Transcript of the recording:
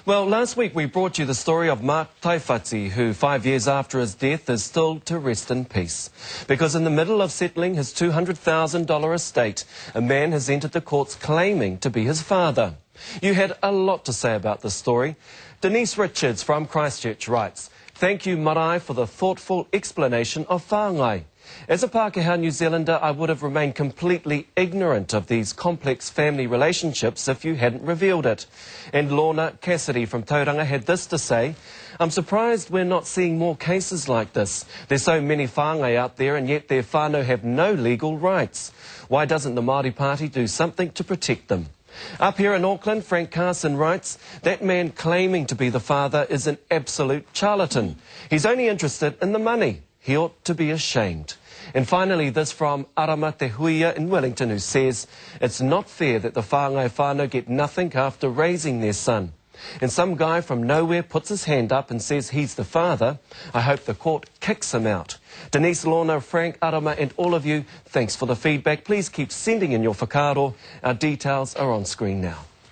Well, last week we brought you the story of Mark Taiwhati, who 5 years after his death is still to rest in peace. Because in the middle of settling his $200,000 estate, a man has entered the courts claiming to be his father. You had a lot to say about this story. Denise Richards from Christchurch writes, "Thank you, Marae, for the thoughtful explanation of whāngai. As a Pākehā New Zealander, I would have remained completely ignorant of these complex family relationships if you hadn't revealed it." And Lorna Cassidy from Tauranga had this to say, "I'm surprised we're not seeing more cases like this. There's so many whāngai out there and yet their whānau have no legal rights. Why doesn't the Māori Party do something to protect them?" Up here in Auckland, Frank Carson writes, "That man claiming to be the father is an absolute charlatan. He's only interested in the money. He ought to be ashamed." And finally, this from Arama Te Huia in Wellington, who says, "It's not fair that the whāngai whānau get nothing after raising their son. And some guy from nowhere puts his hand up and says he's the father. I hope the court kicks him out." Denise, Lorna, Frank, Arama and all of you, thanks for the feedback. Please keep sending in your whakaaro. Our details are on screen now.